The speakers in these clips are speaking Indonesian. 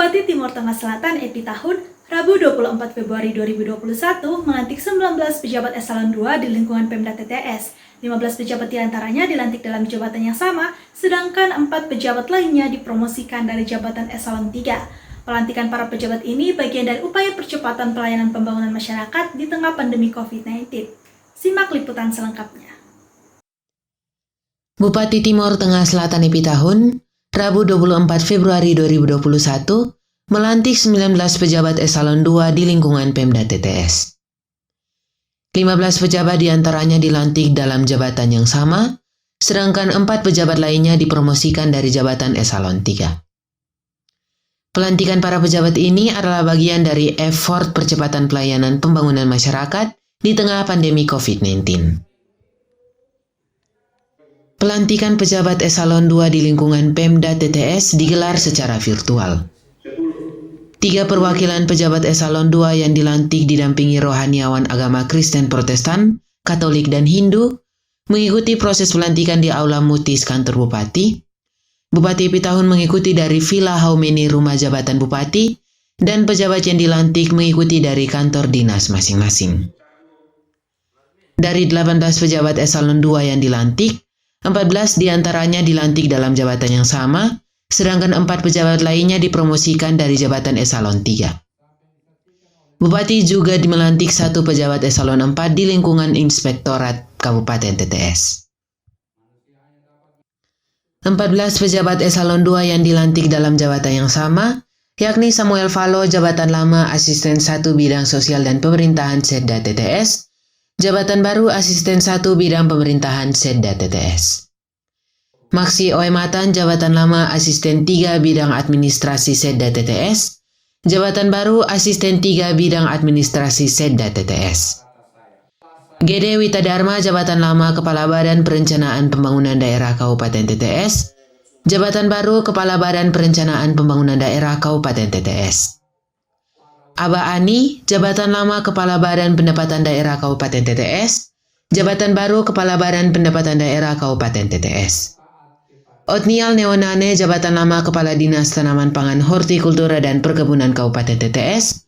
Bupati Timur Tengah Selatan Epi Tahun, Rabu 24 Februari 2021 melantik 19 pejabat eselon 2 di lingkungan Pemda TTS. 15 pejabat diantaranya dilantik dalam jabatan yang sama, sedangkan 4 pejabat lainnya dipromosikan dari jabatan eselon 3. Pelantikan para pejabat ini bagian dari upaya percepatan pelayanan pembangunan masyarakat di tengah pandemi COVID-19. Simak liputan selengkapnya. Bupati Timur Tengah Selatan Epi Tahun, Rabu 24 Februari 2021, melantik 19 pejabat eselon 2 di lingkungan Pemda TTS. 15 pejabat diantaranya dilantik dalam jabatan yang sama, sedangkan 4 pejabat lainnya dipromosikan dari jabatan eselon 3. Pelantikan para pejabat ini adalah bagian dari effort percepatan pelayanan pembangunan masyarakat di tengah pandemi COVID-19. Pelantikan pejabat eselon 2 di lingkungan Pemda TTS digelar secara virtual. 3 perwakilan pejabat eselon 2 yang dilantik didampingi rohaniawan agama Kristen Protestan, Katolik, dan Hindu mengikuti proses pelantikan di Aula Mutis kantor Bupati. Bupati Epi Tahun mengikuti dari Villa Haumeni rumah jabatan Bupati, dan pejabat yang dilantik mengikuti dari kantor dinas masing-masing. Dari 18 pejabat eselon 2 yang dilantik, 14 diantaranya dilantik dalam jabatan yang sama, sedangkan 4 pejabat lainnya dipromosikan dari jabatan eselon 3. Bupati juga melantik 1 pejabat eselon 4 di lingkungan Inspektorat Kabupaten TTS. 14 pejabat eselon 2 yang dilantik dalam jabatan yang sama, yakni Samuel Falo, jabatan lama Asisten 1 Bidang Sosial dan Pemerintahan Setda TTS, jabatan baru Asisten 1 Bidang Pemerintahan Setda TTS. Maksi Oematan, jabatan lama Asisten 3 Bidang Administrasi Setda TTS, jabatan baru Asisten 3 Bidang Administrasi Setda TTS. Gede Witadharma, jabatan lama Kepala Badan Perencanaan Pembangunan Daerah Kabupaten TTS, jabatan baru Kepala Badan Perencanaan Pembangunan Daerah Kabupaten TTS. Aba Ani, jabatan lama Kepala Badan Pendapatan Daerah Kabupaten TTS, jabatan baru Kepala Badan Pendapatan Daerah Kabupaten TTS. Otniel Neonane, jabatan lama Kepala Dinas Tanaman Pangan Hortikultura dan Perkebunan Kabupaten TTS,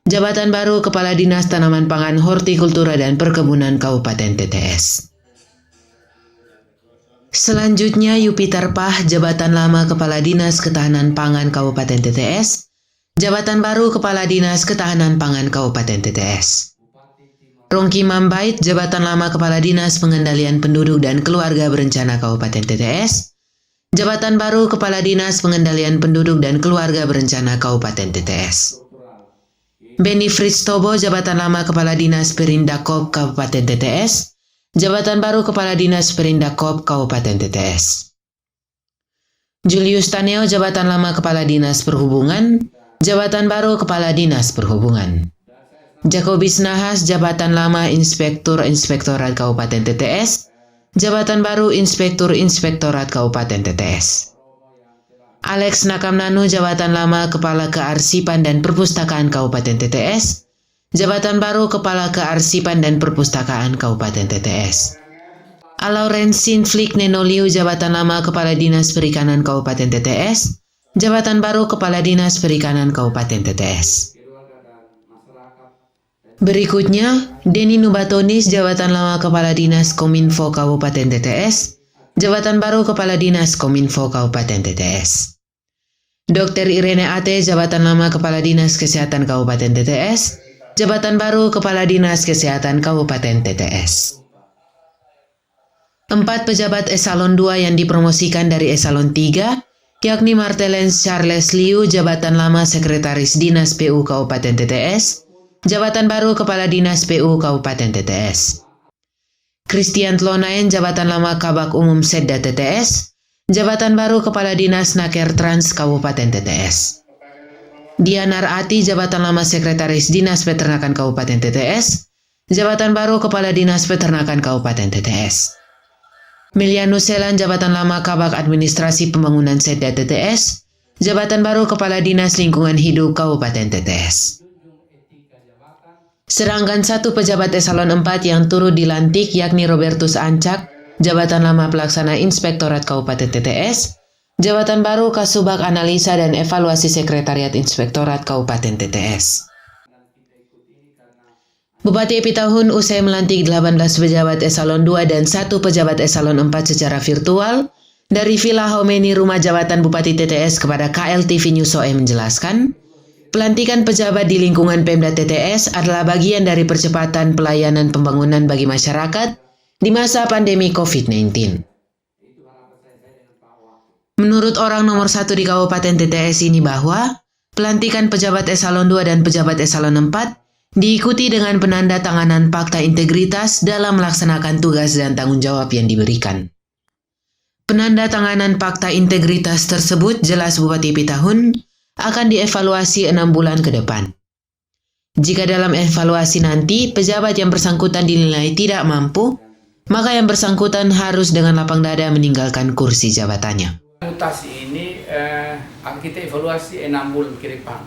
jabatan baru Kepala Dinas Tanaman Pangan Hortikultura dan Perkebunan Kabupaten TTS. Selanjutnya Yupiter Pah, jabatan lama Kepala Dinas Ketahanan Pangan Kabupaten TTS, jabatan baru Kepala Dinas Ketahanan Pangan Kabupaten TTS. Rongki Mambait, jabatan lama Kepala Dinas Pengendalian Penduduk dan Keluarga Berencana Kabupaten TTS, jabatan baru Kepala Dinas Pengendalian Penduduk dan Keluarga Berencana Kabupaten TTS. Beni Fristobo, jabatan lama Kepala Dinas Perindakop Kabupaten TTS, jabatan baru Kepala Dinas Perindakop Kabupaten TTS. Julius Taneo, jabatan lama Kepala Dinas Perhubungan, jabatan baru Kepala Dinas Perhubungan. Jacobis Nahas, jabatan lama Inspektur Inspektorat Kabupaten TTS, jabatan baru Inspektur Inspektorat Kabupaten TTS. Alex Nakamnanu, jabatan lama Kepala Kearsipan dan Perpustakaan Kabupaten TTS, jabatan baru Kepala Kearsipan dan Perpustakaan Kabupaten TTS. Alaurensin Flik Nenoliu, jabatan lama Kepala Dinas Perikanan Kabupaten TTS, jabatan baru Kepala Dinas Perikanan Kabupaten TTS. Berikutnya, Deni Nubatonis, jabatan lama Kepala Dinas Kominfo Kabupaten TTS, jabatan baru Kepala Dinas Kominfo Kabupaten TTS. Dr. Irene Ate, jabatan lama Kepala Dinas Kesehatan Kabupaten TTS, jabatan baru Kepala Dinas Kesehatan Kabupaten TTS. 4 pejabat eselon 2 yang dipromosikan dari eselon 3, yakni Martelens Charles Liu, jabatan lama Sekretaris Dinas PU Kabupaten TTS, jabatan baru Kepala Dinas PU Kabupaten TTS. Christian Tlonaen, jabatan lama Kabak Umum Setda TTS, jabatan baru Kepala Dinas Naker Trans Kabupaten TTS. Dianar Ati, jabatan lama Sekretaris Dinas Peternakan Kabupaten TTS, jabatan baru Kepala Dinas Peternakan Kabupaten TTS. Milianus Selan, jabatan lama Kabak Administrasi Pembangunan Setda TTS, jabatan baru Kepala Dinas Lingkungan Hidup Kabupaten TTS. Sedangkan 1 pejabat eselon 4 yang turut dilantik yakni Robertus Ancak, jabatan lama Pelaksana Inspektorat Kabupaten TTS, Jabatan baru Kasubag Analisa dan Evaluasi Sekretariat Inspektorat Kabupaten TTS. Bupati Epitahun usai melantik 18 pejabat eselon 2 dan 1 pejabat eselon 4 secara virtual dari Villa Homeni Rumah Jabatan Bupati TTS kepada KLTV News OE menjelaskan, pelantikan pejabat di lingkungan Pemda TTS adalah bagian dari percepatan pelayanan pembangunan bagi masyarakat di masa pandemi COVID-19. Menurut orang nomor 1 di Kabupaten TTS ini bahwa pelantikan pejabat eselon 2 dan pejabat eselon 4 diikuti dengan penandatanganan fakta integritas dalam melaksanakan tugas dan tanggung jawab yang diberikan. Penandatanganan fakta integritas tersebut jelas Bupati Epitahun akan dievaluasi 6 bulan ke depan. Jika dalam evaluasi nanti pejabat yang bersangkutan dinilai tidak mampu, maka yang bersangkutan harus dengan lapang dada meninggalkan kursi jabatannya. Mutasi ini akan kita evaluasi 6 bulan ke depan.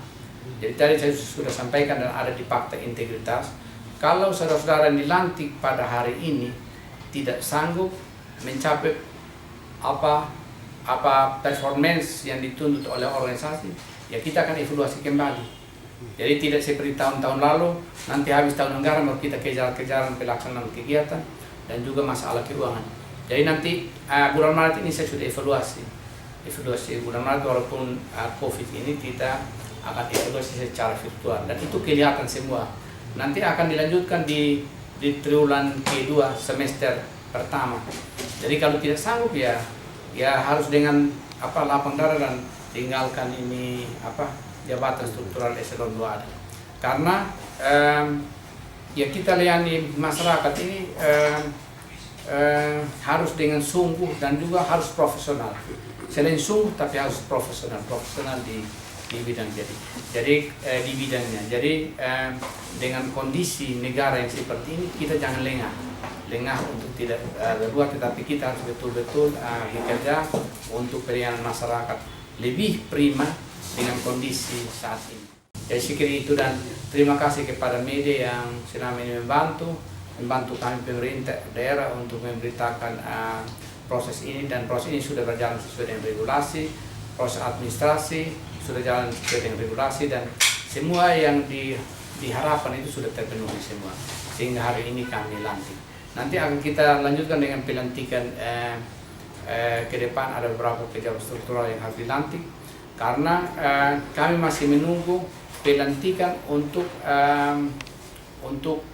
Jadi tadi saya sudah sampaikan dan ada di fakta integritas. Kalau saudara-saudara yang dilantik pada hari ini tidak sanggup mencapai apa performance yang dituntut oleh organisasi, ya kita akan evaluasi kembali. Jadi tidak seperti tahun-tahun lalu, nanti habis tahun anggaran baru kita kejar-kejaran pelaksanaan kegiatan dan juga masalah keuangan. Jadi nanti bulan Maret ini saya sudah evaluasi bulan Maret, walaupun COVID ini kita akan evaluasi secara virtual dan itu kelihatan semua. Nanti akan dilanjutkan di triwulan kedua semester pertama. Jadi kalau tidak sanggup ya harus dengan lapang dada dan tinggalkan ini jabatan struktural eselon 2 ada. Karena ya kita layani masyarakat ini harus dengan sungguh dan juga harus profesional. Selain sungguh tapi harus profesional di bidang jadi di bidangnya. Jadi dengan kondisi negara yang seperti ini kita jangan lengah untuk tidak berbuat, tetapi kita harus betul-betul bekerja untuk pelayanan masyarakat lebih prima dengan kondisi saat ini. Jadi sekira itu, dan terima kasih kepada media yang selama ini membantu kami pemerintah daerah untuk memberitakan proses ini, dan proses ini sudah berjalan sesuai dengan regulasi, proses administrasi sudah jalan sesuai dengan regulasi, dan semua yang diharapkan itu sudah terpenuhi semua, sehingga hari ini kami lantik. Nanti akan kita lanjutkan dengan pelantikan ke depan. Ada beberapa pejabat struktural yang harus dilantik karena kami masih menunggu pelantikan untuk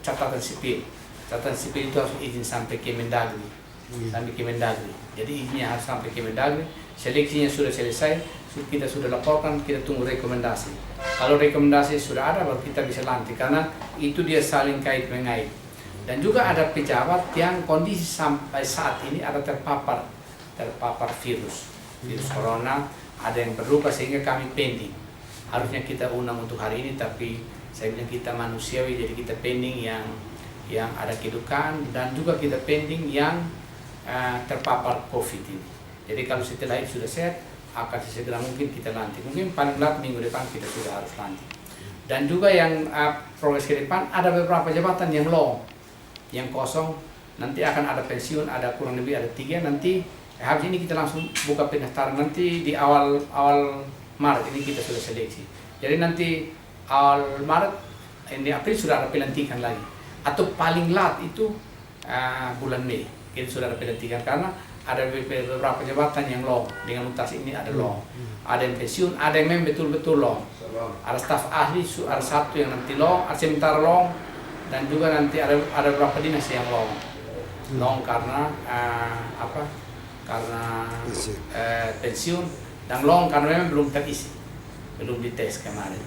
catatan sipil. Catatan sipil itu harus izin sampai Kemendagri. Jadi izinnya harus sampai Kemendagri. Seleksinya sudah selesai, kita sudah laporkan, kita tunggu rekomendasi. Kalau rekomendasi sudah ada, baru kita bisa lantik, karena itu dia saling kait-mengait. Dan juga ada pejabat yang kondisi sampai saat ini ada terpapar virus corona, ada yang berluka sehingga kami pending. Harusnya kita undang untuk hari ini, tapi saya bilang kita manusiawi, jadi kita pending yang ada kedukaan, dan juga kita pending yang terpapar COVID ini. Jadi kalau setelah itu sudah sehat, akan segera mungkin kita lantik. Mungkin paling lambat minggu depan kita sudah harus lantik. Dan juga yang progres ke depan, ada beberapa jabatan yang long, yang kosong. Nanti akan ada pensiun, ada kurang lebih ada 3. Nanti habis ini kita langsung buka pendaftaran. Nanti di awal Maret ini kita sudah seleksi. Jadi nanti awal Maret, di April sudah ada pelantikan lagi. Atau paling lat itu bulan Mei kita sudah ada pelantikan, karena ada beberapa jabatan yang long dengan mutasi ini, ada long, ada yang pensiun, ada yang memang betul-betul long, ada staf ahli, ada 1 yang nanti long, ada sementara long, dan juga nanti ada beberapa dinas yang long karena karena pensiun, dan long karena memang belum terisi, belum dites kemarin.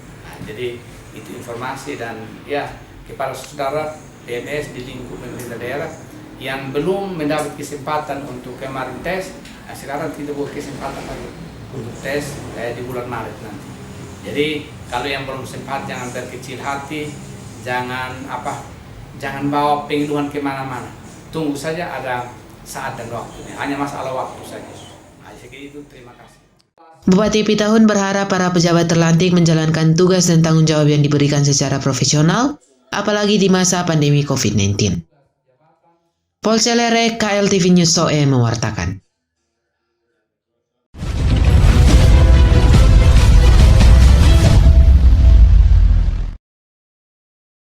Jadi itu informasi, dan ya kepada saudara PNS di lingkup pemerintah daerah yang belum mendapat kesempatan untuk kemarin tes, sekarang kita buat kesempatan lagi untuk tes di bulan Maret nanti. Jadi kalau yang belum sempat, jangan berkecil hati, jangan bawa pengeluhan kemana-mana. Tunggu saja ada saat dan waktunya, hanya masalah waktu saja. Itu terima kasih. Bupati Epitahun berharap para pejabat terlantik menjalankan tugas dan tanggung jawab yang diberikan secara profesional, apalagi di masa pandemi COVID-19. Polcelere KLTV News OE mewartakan.